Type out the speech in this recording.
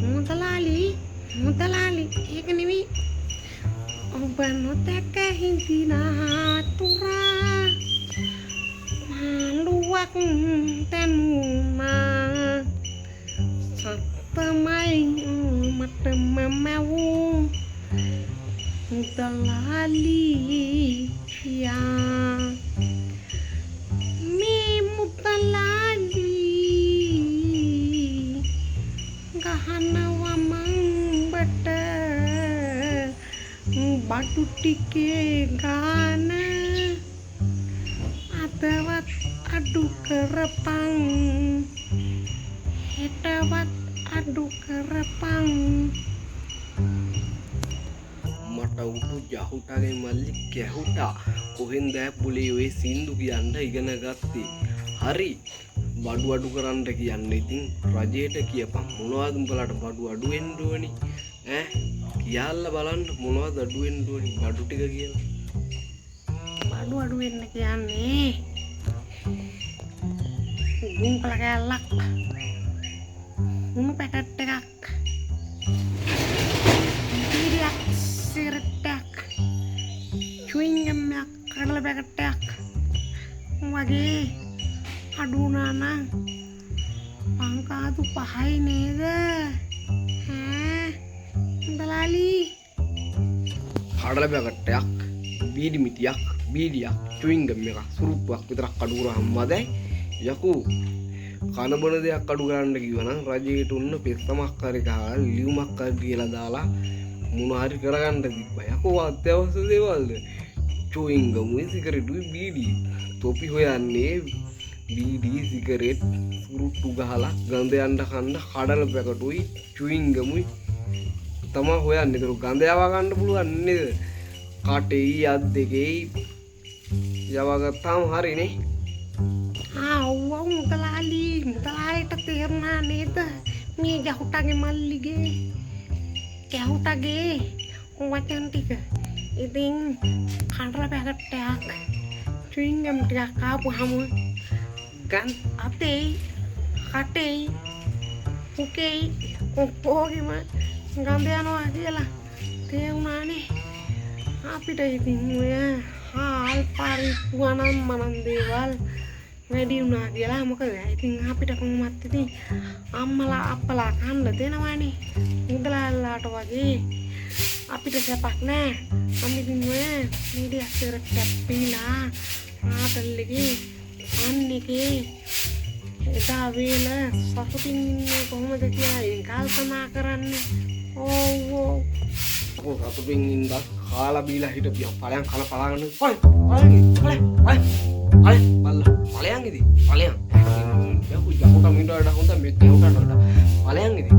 මුදලාලි ඒක නෙවෙයි ඔබ නොදැක හිඳිනා තුරා මාළුවක් තනුනා සත්තමයි මට මමවූ මුදලාලි යා මේ මුදලාලි ගහනවා මංබට බඩු ටිකේ ගාන අදවත් අඩු කරපන් හෙටවත් අඩු කරපන් මට උඩු යහුටගේ මල්ලි කැහුටා කොහෙන්ද පුලේ ඔය සින්දු කියන්න ඉගෙන ගත්තේ හරි බඩු අඩු කරන්න කියන්න ඉතින් රජයට කියපන් මොනවද උඹලට බඩු අඩු වෙන්න ඕනි ඈ කියලා බලන්න මොනවද අඩු වෙන්න ඕනි බඩු ටික කියලා බඩු අඩු වෙන්න කියන්නේ ගුම්පල කෑල්ලක් උණු පැකට් එකක් බීඩියක් සිගරට් එකක් චුයින් ගම් එකක් කඩල පැකට් එකක් වගේ අඩු වුණා නම් පංකාදු 5යි නේද ඈ මුදලාලි කඩල පැකට්ටයක් බීඩි මිටියක් බීඩියක් චුයින් ගම් එකක් සුරුප්පුවක් විතරක් අඩු කරාම මදයි යකෝ කන බොන දෙයක් අඩු කරන්න කිව්වනම් රජයට උන්න පෙත්තමක් හරි ගහලා ලියුමක් හරි කියලා දාලා මොන හරි කරගන්න තිබ්බා යකෝ අත්‍යවශ්‍ය දේවල්ද චුයින් ගමුයි සිගරටුයි බීඩි තොපි හොයන්නේ බීඩි සිගරට් සුරුට්ටු ගහලා ගඳ යන්න කන්න කඩල පැකටුයි චුයින් ගමුයි තමයි හොයන්නේ ඒක ගඳ යවා ගන්න පුළුවන් නේද කටේ අත් දෙකේ යවා ගත්තාම හරිනේ ඔව් මුදලාලිට තේරුණා නේද මේ ගැහුටගේ මල්ලිගේ ගැහුටගේ වචන ටික ඉතින් කඩල පැකට් එකක් චුයින් ගම් ටිකක් ආපුවම ගන් අතේ කටේ පුකේ ඔක්කොගෙම ගඳ යනවා කියලා තේරුණානේ අපිට ඉතින් ඔය හාල් පරිප්පුවනම් මනන් දේවල් වැඩි වුණා කියලා මොකද ඉතින් අපිට කොහොමත් ඉතින් අම්මලා අප්පලා කන්න දෙනවනේ මුදලාල්ලාට වගේ අපිට සපක් නෑ අපි ඉතින් ඔය මීඩියක් සිගරට් කැප්පිලා ආතල්ලගේ අන්නේකේ එදා වේල සතුටින් ඉන්නේ කොහොමද කියලා කල්පනා කරන්නේ ඕ සතුටින් ඉඳලා කාලා බීලා හිටපියා ඵලයන් කන පලාගන්න ඵලයන් ඉතින් ඵලයන් යකෝ යකෝ මින්ඩාට හොඳ මෙත් යකෝ ඵලයන් ඉතින්